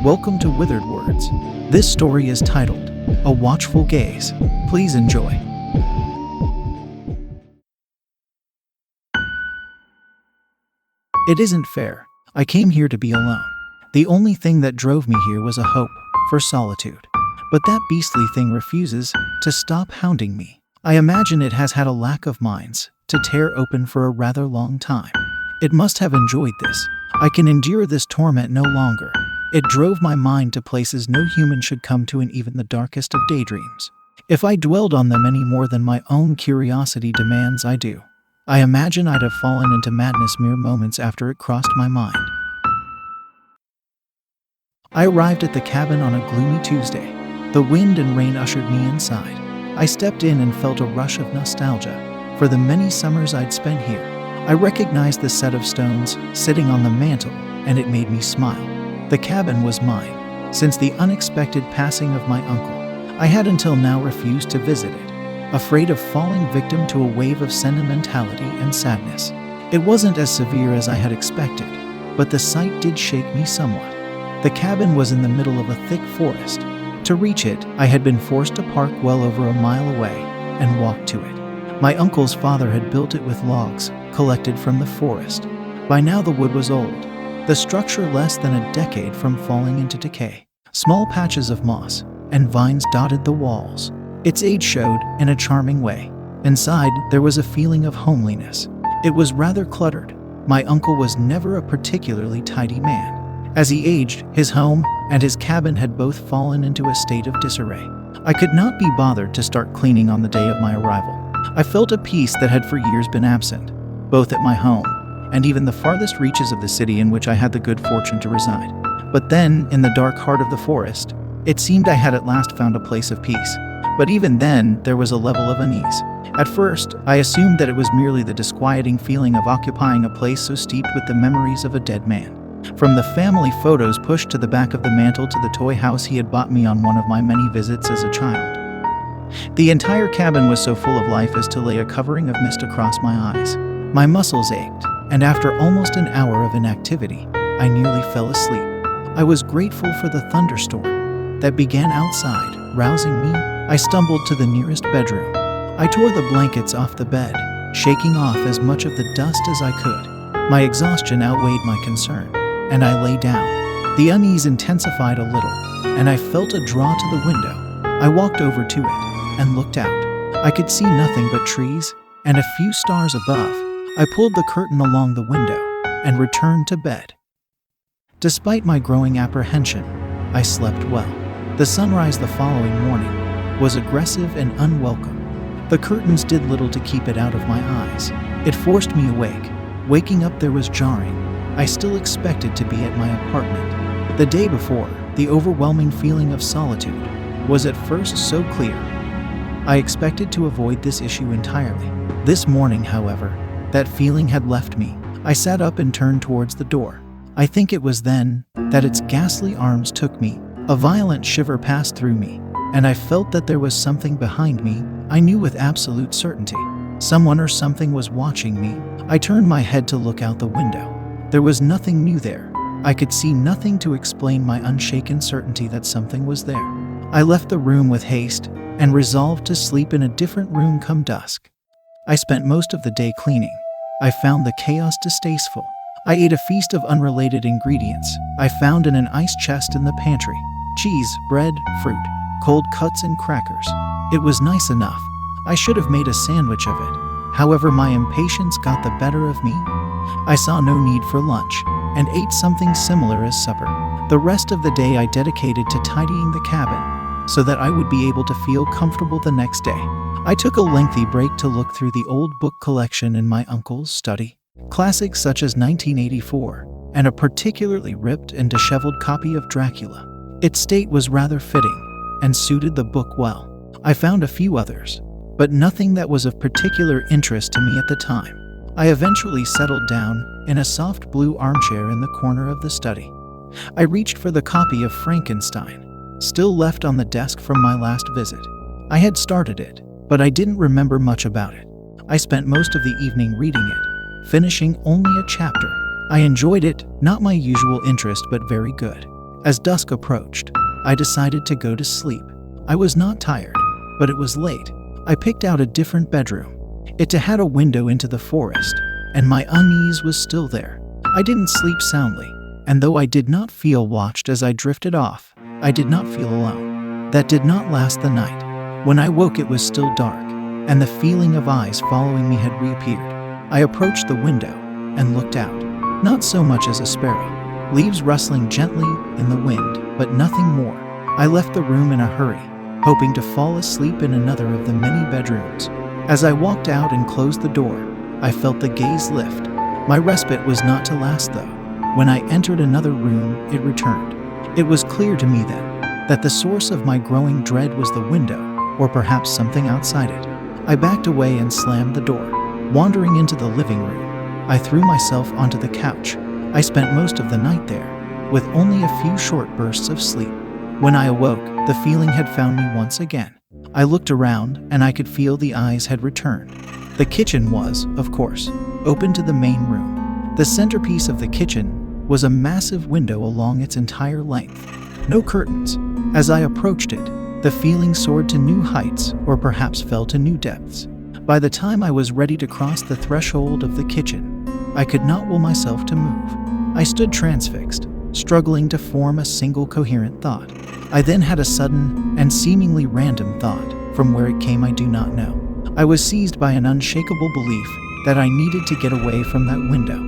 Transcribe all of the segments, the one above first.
Welcome to Withered Words. This story is titled, A Watchful Gaze. Please enjoy. It isn't fair. I came here to be alone. The only thing that drove me here was a hope for solitude. But that beastly thing refuses to stop hounding me. I imagine it has had a lack of minds to tear open for a rather long time. It must have enjoyed this. I can endure this torment no longer. It drove my mind to places no human should come to in even the darkest of daydreams. If I dwelled on them any more than my own curiosity demands I do, I imagine I'd have fallen into madness mere moments after it crossed my mind. I arrived at the cabin on a gloomy Tuesday. The wind and rain ushered me inside. I stepped in and felt a rush of nostalgia for the many summers I'd spent here. I recognized the set of stones sitting on the mantel, and it made me smile. The cabin was mine. Since the unexpected passing of my uncle, I had until now refused to visit it, afraid of falling victim to a wave of sentimentality and sadness. It wasn't as severe as I had expected, but the sight did shake me somewhat. The cabin was in the middle of a thick forest. To reach it, I had been forced to park well over a mile away and walk to it. My uncle's father had built it with logs collected from the forest. By now the wood was old, the structure less than a decade from falling into decay. Small patches of moss and vines dotted the walls. Its age showed in a charming way. Inside, there was a feeling of homeliness. It was rather cluttered. My uncle was never a particularly tidy man. As he aged, his home and his cabin had both fallen into a state of disarray. I could not be bothered to start cleaning on the day of my arrival. I felt a peace that had for years been absent, both at my home and even the farthest reaches of the city in which I had the good fortune to reside. But then, in the dark heart of the forest, it seemed I had at last found a place of peace. But even then, there was a level of unease. At first, I assumed that it was merely the disquieting feeling of occupying a place so steeped with the memories of a dead man. From the family photos pushed to the back of the mantel to the toy house he had bought me on one of my many visits as a child. The entire cabin was so full of life as to lay a covering of mist across my eyes. My muscles ached, and after almost an hour of inactivity, I nearly fell asleep. I was grateful for the thunderstorm that began outside, rousing me. I stumbled to the nearest bedroom. I tore the blankets off the bed, shaking off as much of the dust as I could. My exhaustion outweighed my concern, and I lay down. The unease intensified a little, and I felt a draw to the window. I walked over to it and looked out. I could see nothing but trees and a few stars above. I pulled the curtain along the window and returned to bed. Despite my growing apprehension, I slept well. The sunrise the following morning was aggressive and unwelcome. The curtains did little to keep it out of my eyes. It forced me awake. Waking up there was jarring. I still expected to be at my apartment. The day before, the overwhelming feeling of solitude was at first so clear. I expected to avoid this issue entirely. This morning, however, that feeling had left me. I sat up and turned towards the door. I think it was then that its ghastly arms took me. A violent shiver passed through me, and I felt that there was something behind me. I knew with absolute certainty. Someone or something was watching me. I turned my head to look out the window. There was nothing new there. I could see nothing to explain my unshaken certainty that something was there. I left the room with haste and resolved to sleep in a different room come dusk. I spent most of the day cleaning. I found the chaos distasteful. I ate a feast of unrelated ingredients I found in an ice chest in the pantry. Cheese, bread, fruit, cold cuts and crackers. It was nice enough. I should have made a sandwich of it. However, my impatience got the better of me. I saw no need for lunch and ate something similar as supper. The rest of the day I dedicated to tidying the cabin so that I would be able to feel comfortable the next day. I took a lengthy break to look through the old book collection in my uncle's study. Classics such as 1984 and a particularly ripped and disheveled copy of Dracula. Its state was rather fitting and suited the book well. I found a few others, but nothing that was of particular interest to me at the time. I eventually settled down in a soft blue armchair in the corner of the study. I reached for the copy of Frankenstein, still left on the desk from my last visit. I had started it, but I didn't remember much about it. I spent most of the evening reading it, finishing only a chapter. I enjoyed it, not my usual interest but very good. As dusk approached, I decided to go to sleep. I was not tired, but it was late. I picked out a different bedroom. It had a window into the forest, and my unease was still there. I didn't sleep soundly, and though I did not feel watched as I drifted off, I did not feel alone. That did not last the night. When I woke, it was still dark, and the feeling of eyes following me had reappeared. I approached the window and looked out. Not so much as a sparrow, leaves rustling gently in the wind, but nothing more. I left the room in a hurry, hoping to fall asleep in another of the many bedrooms. As I walked out and closed the door, I felt the gaze lift. My respite was not to last though. When I entered another room, it returned. It was clear to me then that the source of my growing dread was the window, or perhaps something outside it. I backed away and slammed the door. Wandering into the living room, I threw myself onto the couch. I spent most of the night there, with only a few short bursts of sleep. When I awoke, the feeling had found me once again. I looked around, and I could feel the eyes had returned. The kitchen was, of course, open to the main room. The centerpiece of the kitchen was a massive window along its entire length. No curtains. As I approached it, the feeling soared to new heights, or perhaps fell to new depths. By the time I was ready to cross the threshold of the kitchen, I could not will myself to move. I stood transfixed, struggling to form a single coherent thought. I then had a sudden and seemingly random thought. From where it came, I do not know. I was seized by an unshakable belief that I needed to get away from that window.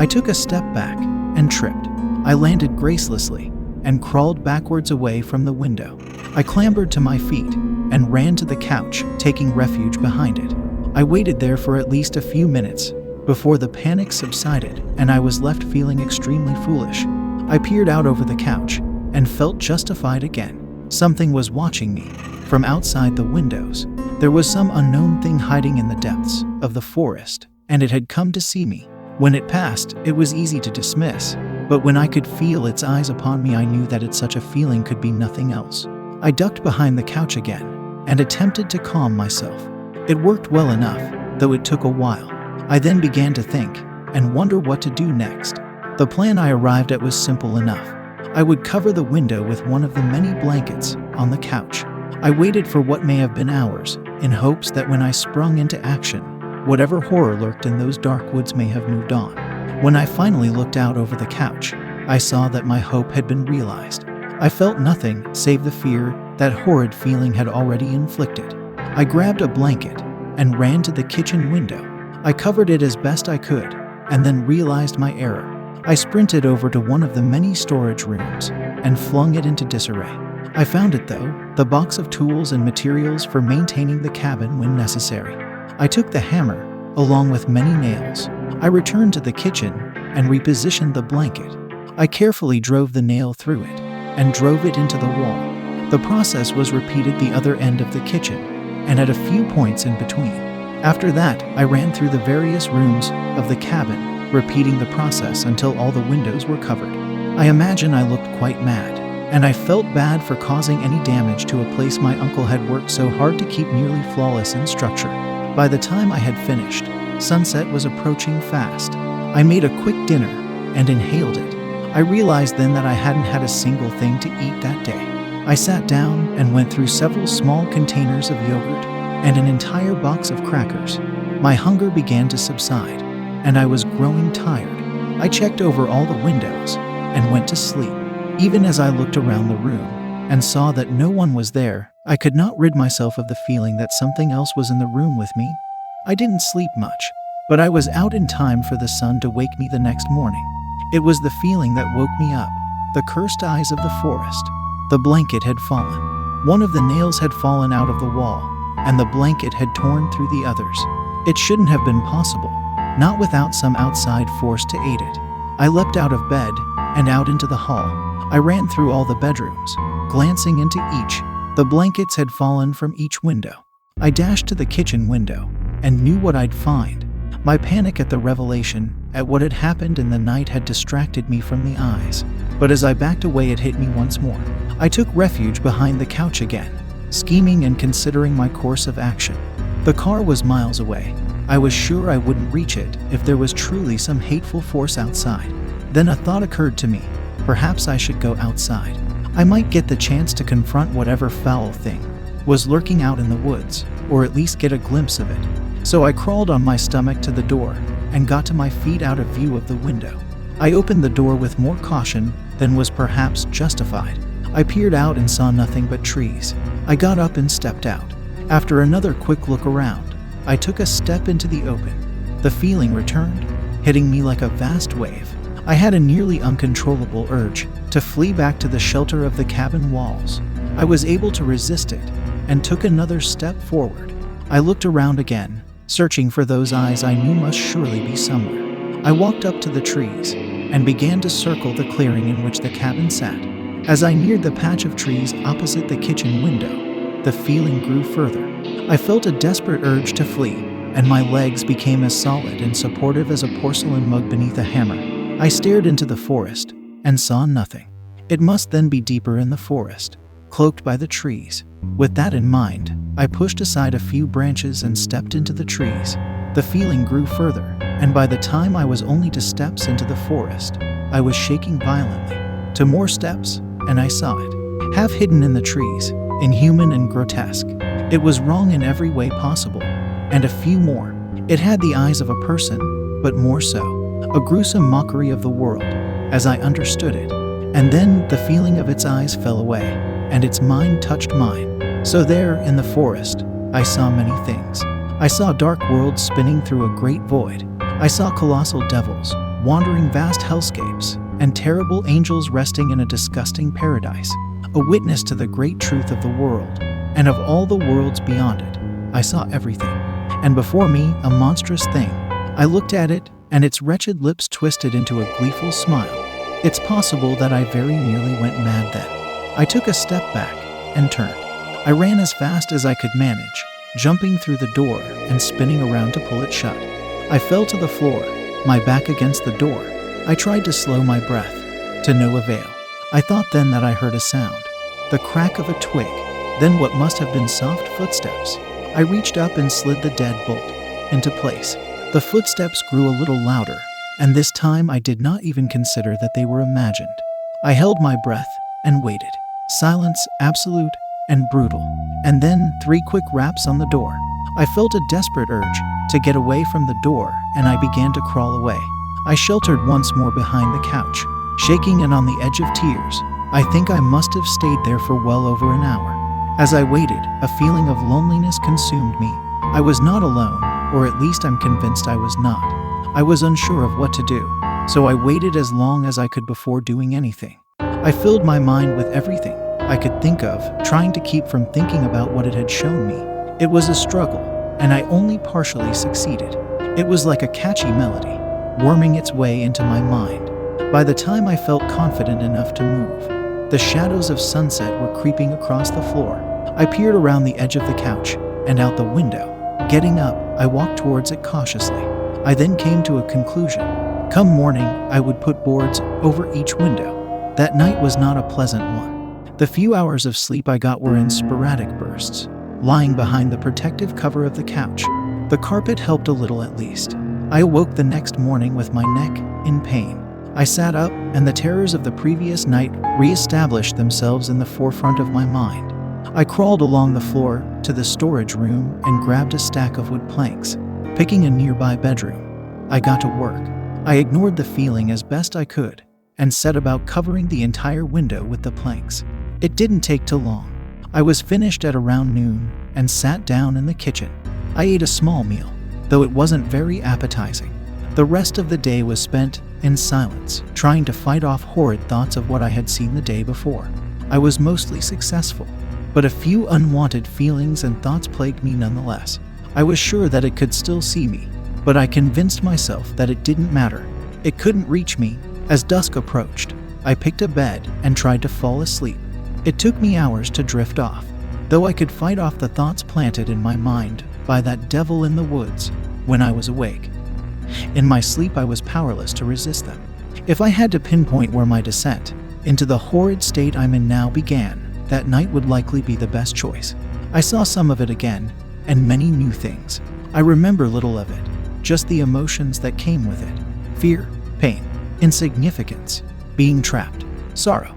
I took a step back and tripped. I landed gracelessly and crawled backwards away from the window. I clambered to my feet and ran to the couch, taking refuge behind it. I waited there for at least a few minutes before the panic subsided and I was left feeling extremely foolish. I peered out over the couch and felt justified again. Something was watching me from outside the windows. There was some unknown thing hiding in the depths of the forest, and it had come to see me. When it passed, it was easy to dismiss, but when I could feel its eyes upon me, I knew that such a feeling could be nothing else. I ducked behind the couch again and attempted to calm myself. It worked well enough, though it took a while. I then began to think and wonder what to do next. The plan I arrived at was simple enough. I would cover the window with one of the many blankets on the couch. I waited for what may have been hours, in hopes that when I sprung into action, whatever horror lurked in those dark woods may have moved on. When I finally looked out over the couch, I saw that my hope had been realized. I felt nothing save the fear that horrid feeling had already inflicted. I grabbed a blanket and ran to the kitchen window. I covered it as best I could, and then realized my error. I sprinted over to one of the many storage rooms and flung it into disarray. I found it though, the box of tools and materials for maintaining the cabin when necessary. I took the hammer, along with many nails. I returned to the kitchen and repositioned the blanket. I carefully drove the nail through it and drove it into the wall. The process was repeated the other end of the kitchen and at a few points in between. After that, I ran through the various rooms of the cabin, repeating the process until all the windows were covered. I imagine I looked quite mad, and I felt bad for causing any damage to a place my uncle had worked so hard to keep nearly flawless in structure. By the time I had finished, sunset was approaching fast. I made a quick dinner and inhaled it. I realized then that I hadn't had a single thing to eat that day. I sat down and went through several small containers of yogurt and an entire box of crackers. My hunger began to subside, and I was growing tired. I checked over all the windows and went to sleep. Even as I looked around the room and saw that no one was there, I could not rid myself of the feeling that something else was in the room with me. I didn't sleep much, but I was out in time for the sun to wake me the next morning. It was the feeling that woke me up, the cursed eyes of the forest. The blanket had fallen. One of the nails had fallen out of the wall, and the blanket had torn through the others. It shouldn't have been possible, not without some outside force to aid it. I leapt out of bed and out into the hall. I ran through all the bedrooms, glancing into each. The blankets had fallen from each window. I dashed to the kitchen window and knew what I'd find. My panic at the revelation at what had happened in the night had distracted me from the eyes, but as I backed away it hit me once more. I took refuge behind the couch again, scheming and considering my course of action. The car was miles away. I was sure I wouldn't reach it if there was truly some hateful force outside. Then a thought occurred to me. Perhaps I should go outside. I might get the chance to confront whatever foul thing was lurking out in the woods, or at least get a glimpse of it. So I crawled on my stomach to the door and got to my feet out of view of the window. I opened the door with more caution than was perhaps justified. I peered out and saw nothing but trees. I got up and stepped out. After another quick look around, I took a step into the open. The feeling returned, hitting me like a vast wave. I had a nearly uncontrollable urge to flee back to the shelter of the cabin walls. I was able to resist it and took another step forward. I looked around again, searching for those eyes I knew must surely be somewhere. I walked up to the trees and began to circle the clearing in which the cabin sat. As I neared the patch of trees opposite the kitchen window, the feeling grew further. I felt a desperate urge to flee, and my legs became as solid and supportive as a porcelain mug beneath a hammer. I stared into the forest and saw nothing. It must then be deeper in the forest, cloaked by the trees. With that in mind, I pushed aside a few branches and stepped into the trees. The feeling grew further, and by the time I was only 2 steps into the forest, I was shaking violently. 2 more steps, and I saw it, half hidden in the trees, inhuman and grotesque. It was wrong in every way possible. And a few more. It had the eyes of a person, but more so, a gruesome mockery of the world, as I understood it. And then the feeling of its eyes fell away, and its mind touched mine. So there, in the forest, I saw many things. I saw dark worlds spinning through a great void. I saw colossal devils, wandering vast hellscapes, and terrible angels resting in a disgusting paradise. A witness to the great truth of the world, and of all the worlds beyond it. I saw everything. And before me, a monstrous thing. I looked at it, and its wretched lips twisted into a gleeful smile. It's possible that I very nearly went mad then. I took a step back and turned. I ran as fast as I could manage, jumping through the door and spinning around to pull it shut. I fell to the floor, my back against the door. I tried to slow my breath, to no avail. I thought then that I heard a sound, the crack of a twig, then what must have been soft footsteps. I reached up and slid the deadbolt into place. The footsteps grew a little louder, and this time I did not even consider that they were imagined. I held my breath and waited. Silence, absolute and brutal. And then 3 quick raps on the door. I felt a desperate urge to get away from the door, and I began to crawl away. I sheltered once more behind the couch, shaking and on the edge of tears. I think I must have stayed there for well over an hour. As I waited, a feeling of loneliness consumed me. I was not alone, or at least I'm convinced I was not. I was unsure of what to do, so I waited as long as I could before doing anything. I filled my mind with everything I could think of, trying to keep from thinking about what it had shown me. It was a struggle, and I only partially succeeded. It was like a catchy melody, worming its way into my mind. By the time I felt confident enough to move, the shadows of sunset were creeping across the floor. I peered around the edge of the couch and out the window. Getting up, I walked towards it cautiously. I then came to a conclusion. Come morning, I would put boards over each window. That night was not a pleasant one. The few hours of sleep I got were in sporadic bursts, lying behind the protective cover of the couch. The carpet helped a little at least. I awoke the next morning with my neck in pain. I sat up, and the terrors of the previous night re-established themselves in the forefront of my mind. I crawled along the floor to the storage room and grabbed a stack of wood planks. Picking a nearby bedroom, I got to work. I ignored the feeling as best I could and set about covering the entire window with the planks. It didn't take too long. I was finished at around noon and sat down in the kitchen. I ate a small meal, though it wasn't very appetizing. The rest of the day was spent in silence, trying to fight off horrid thoughts of what I had seen the day before. I was mostly successful, but a few unwanted feelings and thoughts plagued me nonetheless. I was sure that it could still see me, but I convinced myself that it didn't matter. It couldn't reach me. As dusk approached, I picked a bed and tried to fall asleep. It took me hours to drift off, though I could fight off the thoughts planted in my mind by that devil in the woods when I was awake. In my sleep, I was powerless to resist them. If I had to pinpoint where my descent into the horrid state I'm in now began, that night would likely be the best choice. I saw some of it again, and many new things. I remember little of it, just the emotions that came with it. Fear, pain, insignificance, being trapped. sorrow.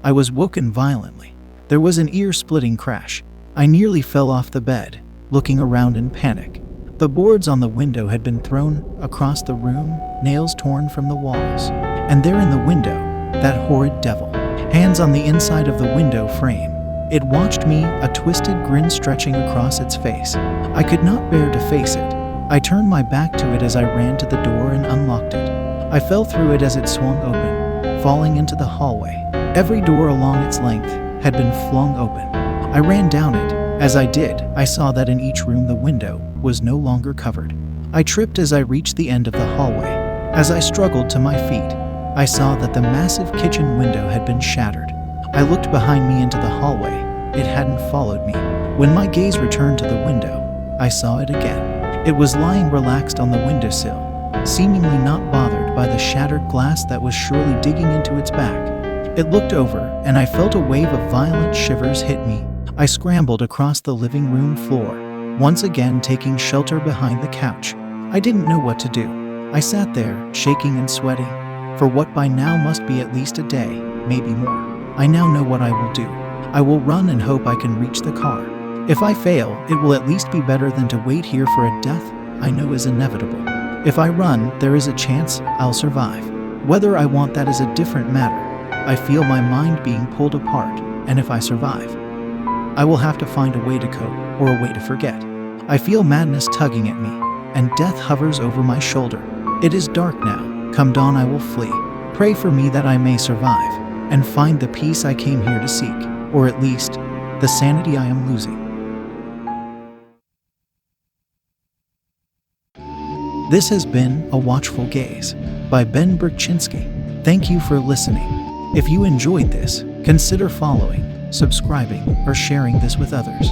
I was woken violently. There was an ear-splitting crash. I nearly fell off the bed, looking around in panic. The boards on the window had been thrown across the room, nails torn from the walls. And there in the window, that horrid devil. Hands on the inside of the window frame. It watched me, a twisted grin stretching across its face. I could not bear to face it. I turned my back to it as I ran to the door and unlocked it. I fell through it as it swung open, falling into the hallway. Every door along its length had been flung open. I ran down it. As I did, I saw that in each room the window was no longer covered. I tripped as I reached the end of the hallway. As I struggled to my feet, I saw that the massive kitchen window had been shattered. I looked behind me into the hallway. It hadn't followed me. When my gaze returned to the window, I saw it again. It was lying relaxed on the windowsill, seemingly not bothered by the shattered glass that was surely digging into its back. It looked over, and I felt a wave of violent shivers hit me. I scrambled across the living room floor, once again taking shelter behind the couch. I didn't know what to do. I sat there, shaking and sweating, for what by now must be at least a day, maybe more. I now know what I will do. I will run and hope I can reach the car. If I fail, it will at least be better than to wait here for a death I know is inevitable. If I run, there is a chance I'll survive. Whether I want that is a different matter. I feel my mind being pulled apart, and if I survive, I will have to find a way to cope or a way to forget. I feel madness tugging at me, and death hovers over my shoulder. It is dark now. Come dawn, I will flee. Pray for me that I may survive and find the peace I came here to seek, or at least the sanity I am losing. This has been A Watchful Gaze by Ben Berczynski. Thank you for listening. If you enjoyed this, consider following, subscribing, or sharing this with others.